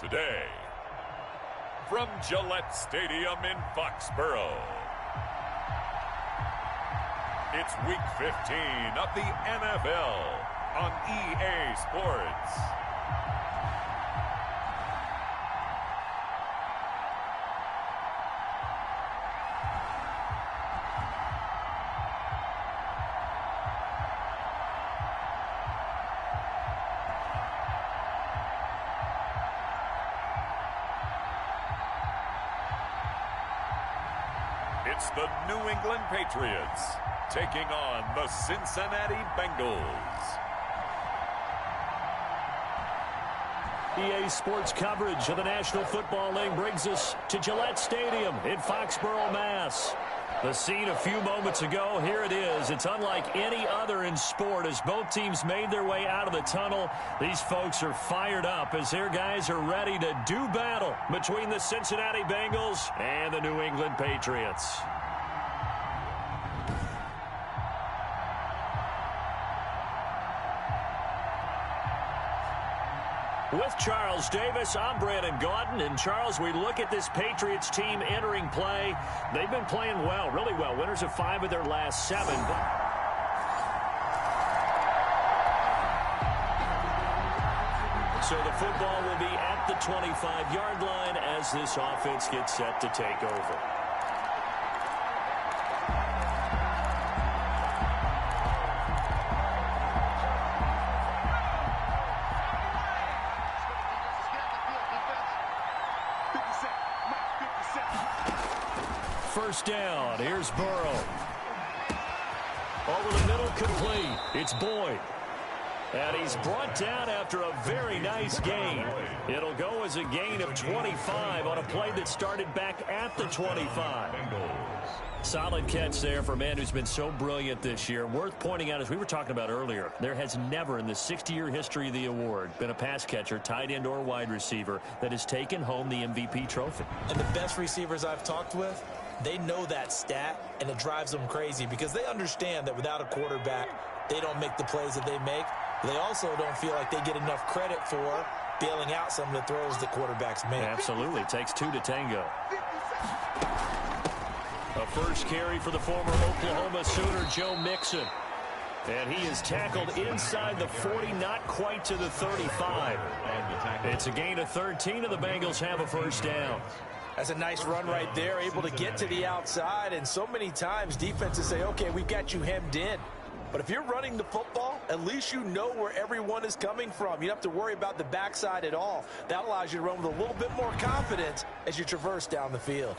today. From Gillette Stadium in Foxborough, it's Week 15 of the NFL on EA Sports. It's the New England Patriots taking on the Cincinnati Bengals. EA Sports coverage of the National Football League brings us to Gillette Stadium in Foxborough, Mass. The scene a few moments ago, here it is. It's unlike any other in sport as both teams made their way out of the tunnel. These folks are fired up as their guys are ready to do battle between the Cincinnati Bengals and the New England Patriots. With Charles Davis, I'm Brandon Gaudin. And Charles, we look at this Patriots team entering play. They've been playing well, really well. Winners of 5 of their last 7. So the football will be at the 25-yard line as this offense gets set to take over. First down. Here's Burrow. Over the middle, complete. It's Boyd. And he's brought down after a very nice gain. It'll go as a gain of 25 on a play that started back at the 25. Solid catch there for a man who's been so brilliant this year. Worth pointing out, as we were talking about earlier, there has never in the 60-year history of the award been a pass catcher, tight end, or wide receiver that has taken home the MVP trophy. And the best receivers I've talked with, they know that stat, and it drives them crazy because they understand that without a quarterback, they don't make the plays that they make. They also don't feel like they get enough credit for bailing out some of the throws the quarterbacks make. Absolutely. It takes 2 to tango. A first carry for the former Oklahoma Sooner, Joe Mixon. And he is tackled inside the 40, not quite to the 35. It's a gain of 13, and the Bengals have a first down. That's a nice run right there, able to get to the outside. And so many times defenses say, okay, we've got you hemmed in. But if you're running the football, at least you know where everyone is coming from. You don't have to worry about the backside at all. That allows you to run with a little bit more confidence as you traverse down the field.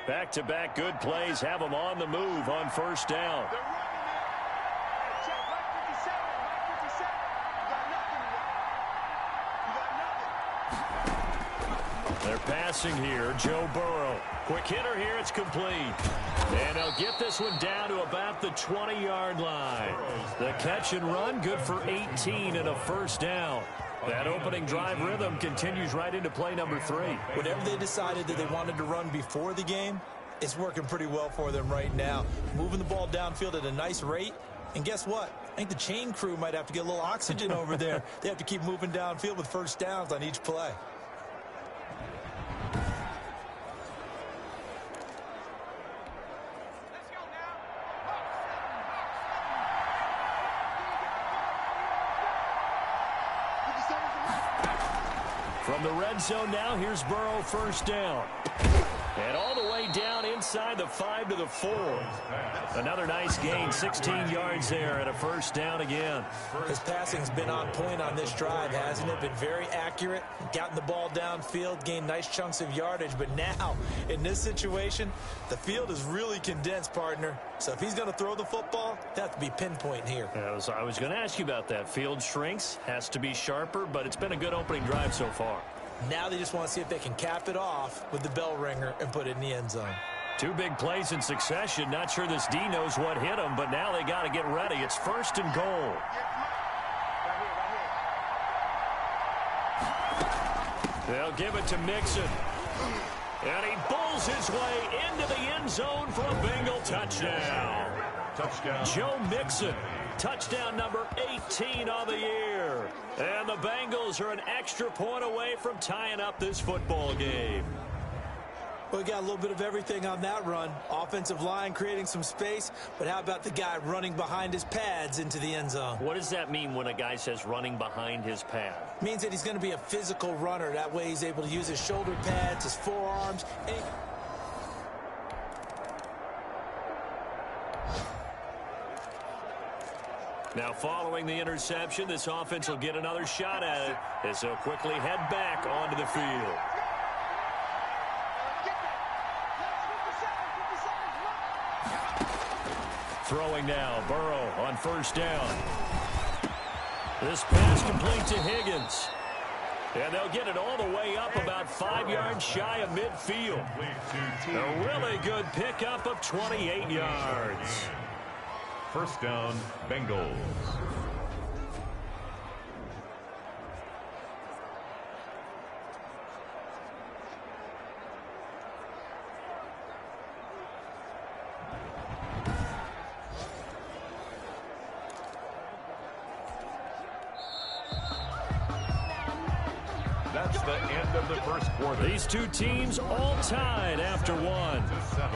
Back-to-back good plays have them on the move on first down. They're passing here. Joe Burrow. Quick hitter here. It's complete. And they'll get this one down to about the 20-yard line. The catch and run good for 18 and a first down. That opening drive rhythm continues right into play number 3. Whatever they decided that they wanted to run before the game, it's working pretty well for them right now. Moving the ball downfield at a nice rate. And guess what? I think the chain crew might have to get a little oxygen over there. They have to keep moving downfield with first downs on each play. From the red zone now, here's Burrow, first down. And all the way down inside the 5 to the 4. Another nice gain, 16 yards there, and a first down again. His passing's been on point on this drive, hasn't it? Been very accurate, gotten the ball downfield, gained nice chunks of yardage. But now, in this situation, the field is really condensed, partner. So if he's going to throw the football, it has to be pinpoint here. I was going to ask you about that. Field shrinks, has to be sharper, but it's been a good opening drive so far. Now they just want to see if they can cap it off with the bell ringer and put it in the end zone. 2 big plays in succession. Not sure this D knows what hit him, but now they got to get ready. It's first and goal. They'll give it to Mixon. And he bowls his way into the end zone for a Bengal touchdown. Joe Mixon Touchdown number 18 on the year. And the Bengals are an extra point away from tying up this football game. Well, we got a little bit of everything on that run. Offensive line creating some space, but how about the guy running behind his pads into the end zone? What does that mean when a guy says running behind his pad? Means that he's going to be a physical runner. That way he's able to use his shoulder pads, his forearms. Now, following the interception, this offense will get another shot at it as they'll quickly head back onto the field. Throwing now, Burrow on first down. This pass complete to Higgins. And they'll get it all the way up about 5 yards shy of midfield. A really good pickup of 28 yards. First down, Bengals. That's the end of the first quarter. These two teams all tied after one. 7.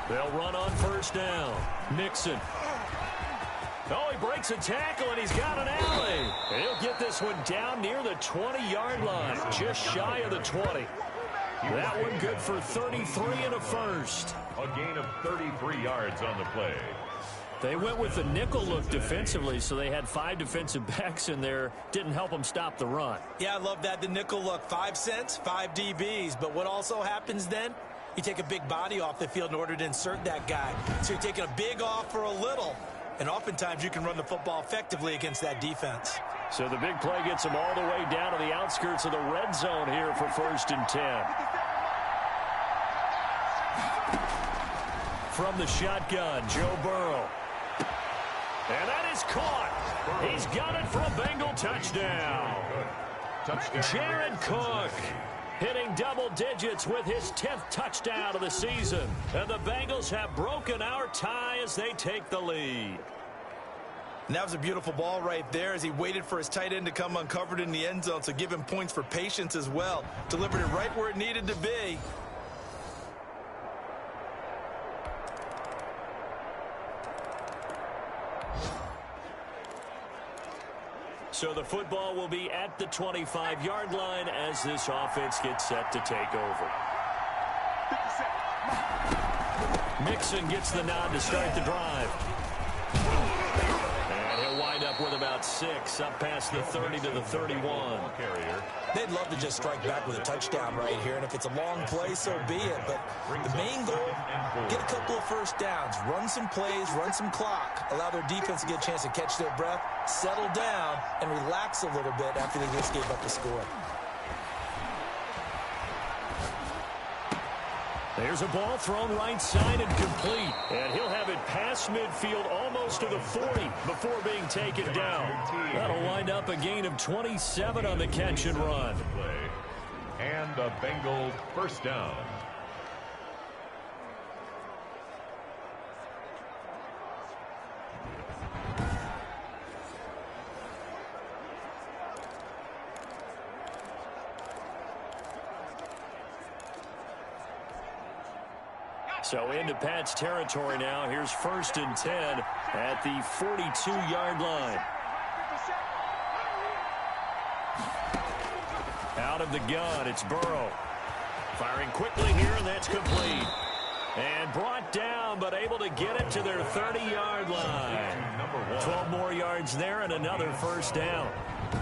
They'll run on first down. Nixon. Oh, he breaks a tackle, and he's got an alley. And he'll get this one down near the 20-yard line, just shy of the 20. That one good for 33 and a first. A gain of 33 yards on the play. They went with the nickel look defensively, so they had 5 defensive backs in there. Didn't help them stop the run. Yeah, I love that, the nickel look. 5 cents, 5 DBs. But what also happens then? You take a big body off the field in order to insert that guy. So you're taking a big off for a little. And oftentimes you can run the football effectively against that defense. So the big play gets them all the way down to the outskirts of the red zone here for 1st and 10. From the shotgun, Joe Burrow. And that is caught. He's got it for a Bengal touchdown. Jared Cook hitting double digits with his 10th touchdown of the season. And the Bengals have broken our tie as they take the lead. And that was a beautiful ball right there as he waited for his tight end to come uncovered in the end zone. So give him points for patience as well. Delivered it right where it needed to be. So the football will be at the 25-yard line as this offense gets set to take over. Mixon gets the nod to start the drive. And he'll wind up with about 6 up past the 30 to the 31. They'd love to just strike back with a touchdown right here, and if it's a long play, so be it. But the main goal, get a couple of first downs, run some plays, run some clock, allow their defense to get a chance to catch their breath, settle down, and relax a little bit after they just gave up the score. There's a ball thrown right side and complete. And he'll have it past midfield almost to the 40 before being taken down. That'll wind up a gain of 27 on the catch and run. And a Bengal first down. So into Pat's territory now. Here's 1st and 10 at the 42-yard line. Out of the gun, it's Burrow. Firing quickly here, and that's complete. And brought down, but able to get it to their 30-yard line. 12 more yards there and another first down.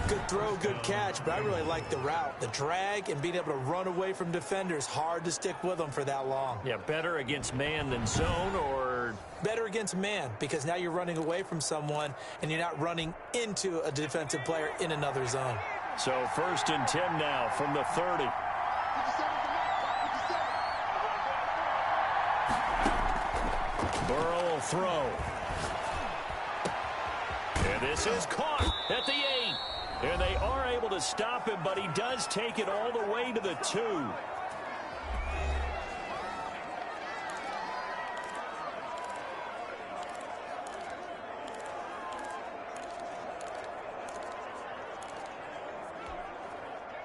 Good throw, good catch, but I really like the route. The drag and being able to run away from defenders. Hard to stick with them for that long. Yeah, better against man than zone, or better against man, because now you're running away from someone and you're not running into a defensive player in another zone. So 1st and 10 now from the 30. Burrow will throw. And this is caught at the 8. And they are able to stop him, but he does take it all the way to the 2.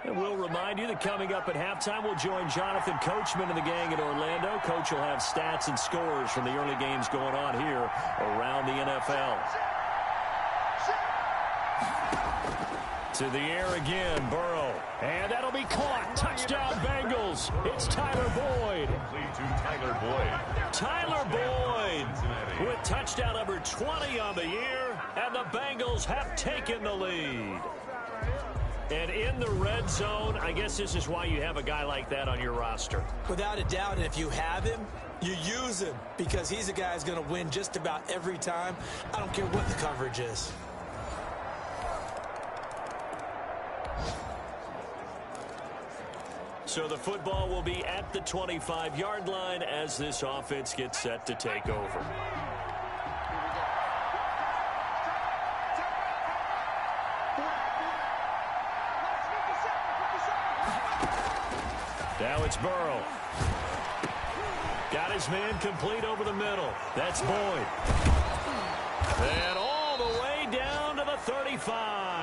And we'll remind you that coming up at halftime, we'll join Jonathan Coachman and the gang in Orlando. Coach will have stats and scores from the early games going on here around the NFL. To the air again, Burrow. And that'll be caught. Touchdown, Bengals. It's Tyler Boyd. Tyler Boyd with touchdown number 20 on the year. And the Bengals have taken the lead. And in the red zone, I guess this is why you have a guy like that on your roster. Without a doubt, and if you have him, you use him because he's a guy who's going to win just about every time. I don't care what the coverage is. So the football will be at the 25-yard line as this offense gets set to take over. Now it's Burrow. Got his man complete over the middle. That's Boyd. And all the way down to the 35.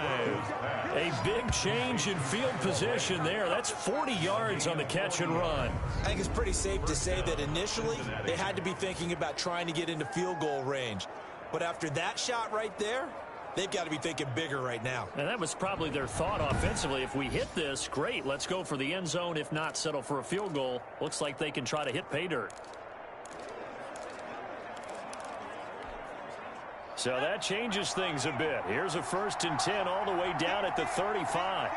A big change in field position there. That's 40 yards on the catch and run. I think it's pretty safe to say that initially they had to be thinking about trying to get into field goal range. But after that shot right there, they've got to be thinking bigger right now. And that was probably their thought offensively. If we hit this, great. Let's go for the end zone. If not, settle for a field goal. Looks like they can try to hit pay dirt. So that changes things a bit. Here's a 1st and 10 all the way down at the 35.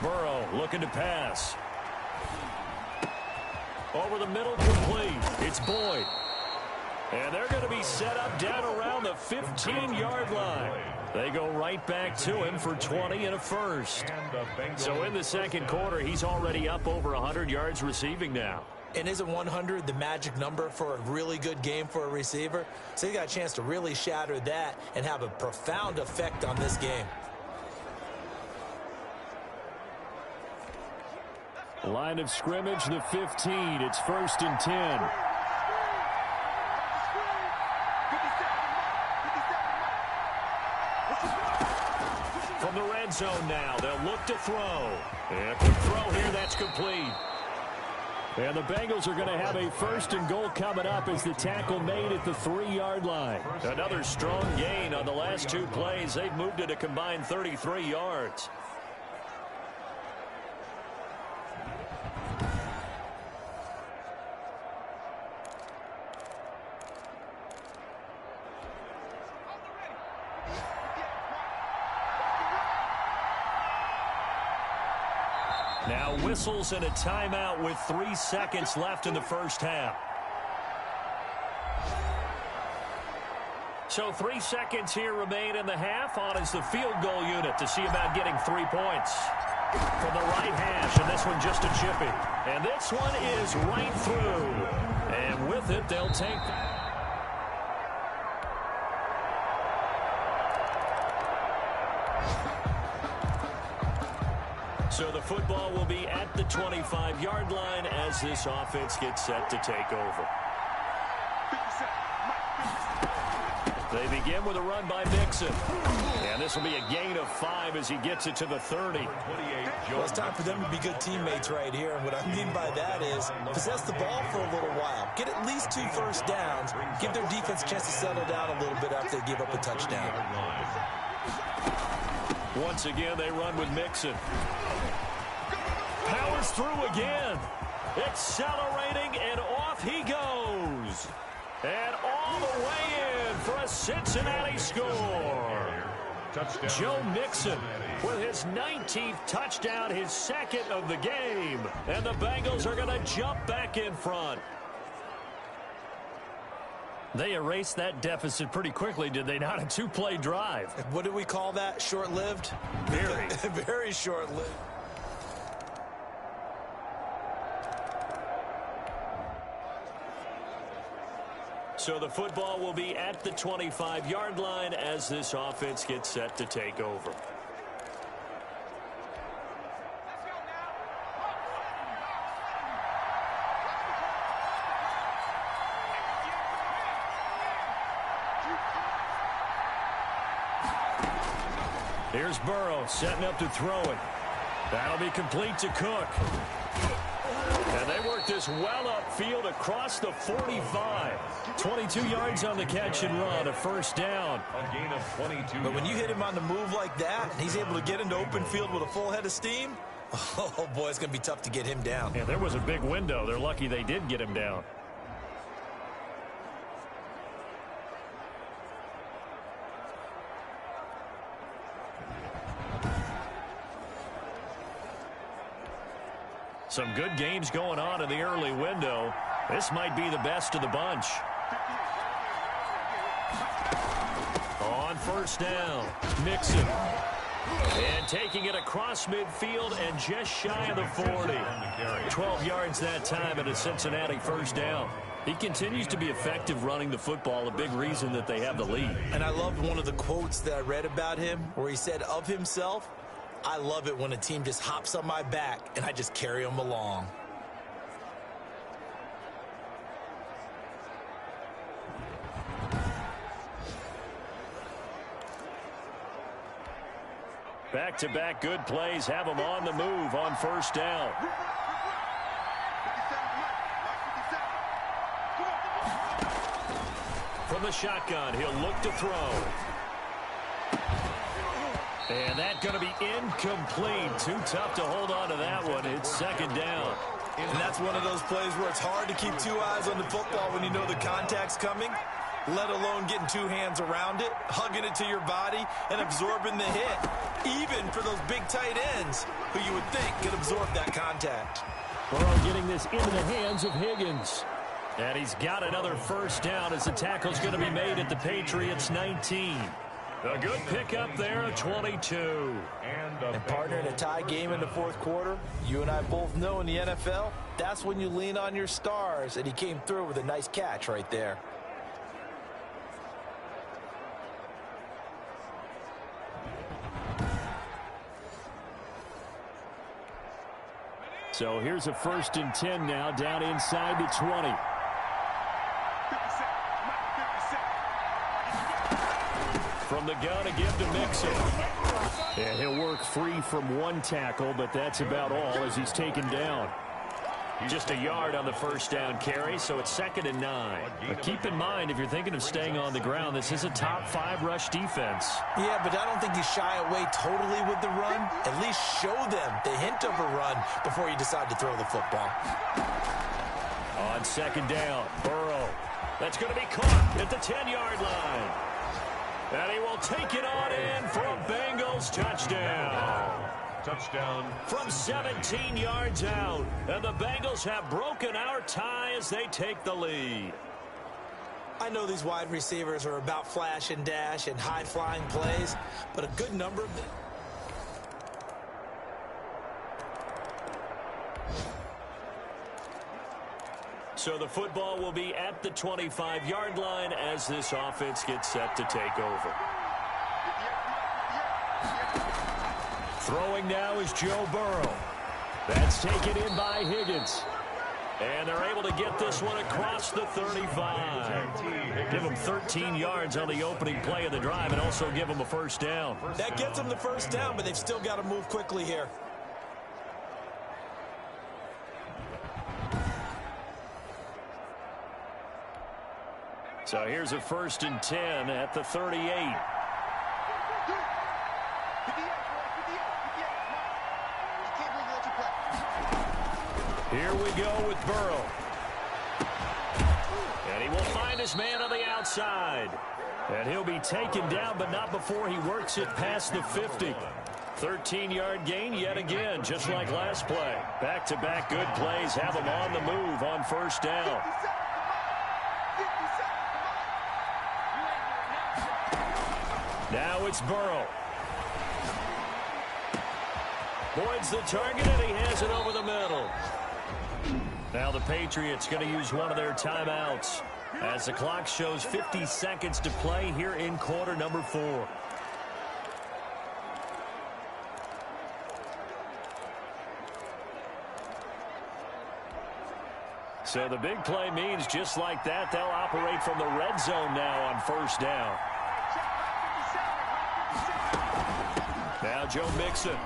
Burrow looking to pass. Over the middle, complete. It's Boyd. And they're going to be set up down around the 15-yard line. They go right back to him for 20 and a first. So in the second quarter, he's already up over 100 yards receiving now. And isn't 100 the magic number for a really good game for a receiver? So he got a chance to really shatter that and have a profound effect on this game. Line of scrimmage, the 15. It's 1st and 10. From the red zone now, they'll look to throw. And a quick throw here, that's complete. And the Bengals are going to have a 1st and goal coming up as the tackle made at the 3-yard line. Another strong gain on the last 2 plays. They've moved it a combined 33 yards. Now whistles and a timeout with 3 seconds left in the first half. So 3 seconds here remain in the half. On is the field goal unit to see about getting 3 points. From the right hash, and this one just a chippy. And this one is right through. And with it, they'll take... So the football will be at the 25-yard line as this offense gets set to take over. They begin with a run by Mixon. And this will be a gain of 5 as he gets it to the 30. Well, it's time for them to be good teammates right here. And what I mean by that is possess the ball for a little while. Get at least 2 first downs. Give their defense a chance to settle down a little bit after they give up a touchdown. Once again, they run with Mixon. Powers through again. Accelerating, and off he goes. And all the way in for a Cincinnati score. Joe Mixon with his 19th touchdown, his 2nd of the game. And the Bengals are going to jump back in front. They erased that deficit pretty quickly, did they not? A two-play drive. What do we call that? Short-lived? Very. Very short-lived. So the football will be at the 25-yard line as this offense gets set to take over. Here's Burrow setting up to throw it. That'll be complete to Cook. And they work this well upfield across the 45. 22 yards on the catch and run, a first down. A gain of 22. But when you hit him on the move like that, and he's able to get into open field with a full head of steam, oh boy, it's going to be tough to get him down. Yeah, there was a big window. They're lucky they did get him down. Some good games going on in the early window. This might be the best of the bunch. On first down, Mixon. And taking it across midfield and just shy of the 40. 12 yards that time and a Cincinnati first down. He continues to be effective running the football, a big reason that they have the lead. And I loved one of the quotes that I read about him where he said of himself, "I love it when a team just hops on my back and I just carry them along." Back-to-back good plays have him on the move on first down. From the shotgun, he'll look to throw. And that's going to be incomplete. Too tough to hold on to that one. It's second down. And that's one of those plays where it's hard to keep two eyes on the football when you know the contact's coming, let alone getting two hands around it, hugging it to your body, and absorbing the hit, even for those big tight ends who you would think could absorb that contact. Burrow getting this into the hands of Higgins. And he's got another first down as the tackle's going to be made at the Patriots 19. A good pickup there at 22. And partner, in a tie game in the fourth quarter, you and I both know in the NFL, that's when you lean on your stars, and he came through with a nice catch right there. So here's a 1st and 10 now, down inside the 20. From the gun to give to Mixon. And he'll work free from one tackle, but that's about all as he's taken down. Just a yard on the first down carry, so it's 2nd and 9. But keep in mind, if you're thinking of staying on the ground, this is a top 5 rush defense. Yeah, but I don't think you shy away totally with the run. At least show them the hint of a run before you decide to throw the football. On 2nd down, Burrow. That's going to be caught at the 10-yard line. And he will take it on in for a Bengals touchdown. Touchdown. From 17 yards out. And the Bengals have broken our tie as they take the lead. I know these wide receivers are about flash and dash and high-flying plays, but a good number of them. So the football will be at the 25-yard line as this offense gets set to take over. Throwing now is Joe Burrow. That's taken in by Higgins. And they're able to get this one across the 35. Give them 13 yards on the opening play of the drive and also give them a first down. That gets them the first down, but they've still got to move quickly here. So here's a 1st and 10 at the 38. Here we go with Burrow. And he will find his man on the outside. And he'll be taken down, but not before he works it past the 50. 13-yard gain yet again, just like last play. Back-to-back good plays have him on the move on first down. Now it's Burrow. Boyd's the target, and he has it over the middle. Now the Patriots going to use one of their timeouts as the clock shows 50 seconds to play here in quarter number 4. So the big play means just like that, they'll operate from the red zone now on first down. Now Joe Mixon.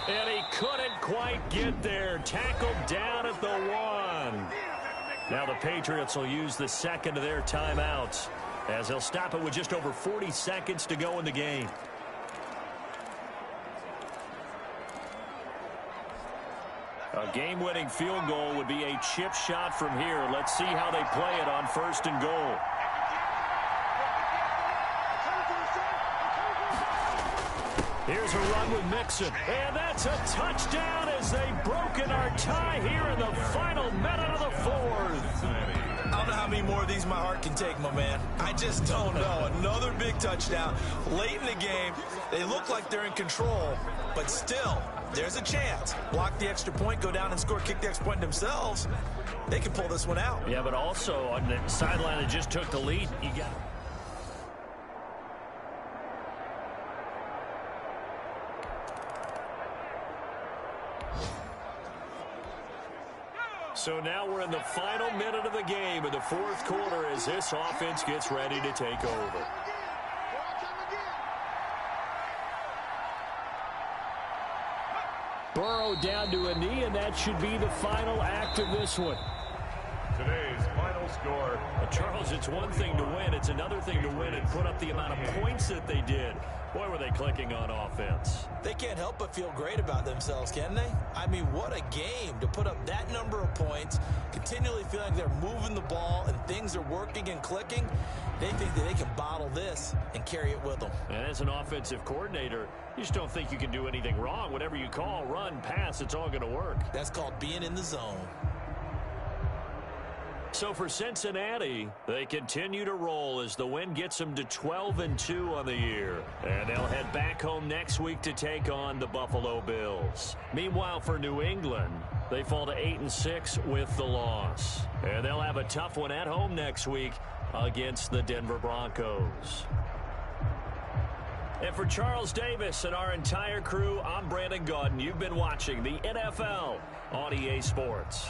And he couldn't quite get there. Tackled down at the 1. Now the Patriots will use the second of their timeouts as they'll stop it with just over 40 seconds to go in the game. A game-winning field goal would be a chip shot from here. Let's see how they play it on first and goal. Here's a run with Mixon. And that's a touchdown as they've broken our tie here in the final minute of the 4th. I don't know how many more of these my heart can take, my man. I just don't know. Another big touchdown late in the game. They look like they're in control, but still, there's a chance. Block the extra point, go down and score, kick the extra point themselves. They can pull this one out. Yeah, but also on the sideline that just took the lead, you got... So now we're in the final minute of the game in the 4th quarter as this offense gets ready to take over. Burrow down to a knee, and that should be the final act of this one. Today's final score. Charles, it's one thing to win. It's another thing to win and put up the amount of points that they did. Boy, were they clicking on offense. They can't help but feel great about themselves, can they? I mean, what a game to put up that number of points, continually feeling like they're moving the ball and things are working and clicking. They think that they can bottle this and carry it with them. And as an offensive coordinator, you just don't think you can do anything wrong. Whatever you call, run, pass, it's all going to work. That's called being in the zone. So for Cincinnati, they continue to roll as the win gets them to 12-2 on the year. And they'll head back home next week to take on the Buffalo Bills. Meanwhile, for New England, they fall to 8-6 with the loss. And they'll have a tough one at home next week against the Denver Broncos. And for Charles Davis and our entire crew, I'm Brandon Gaudin. You've been watching the NFL on EA Sports.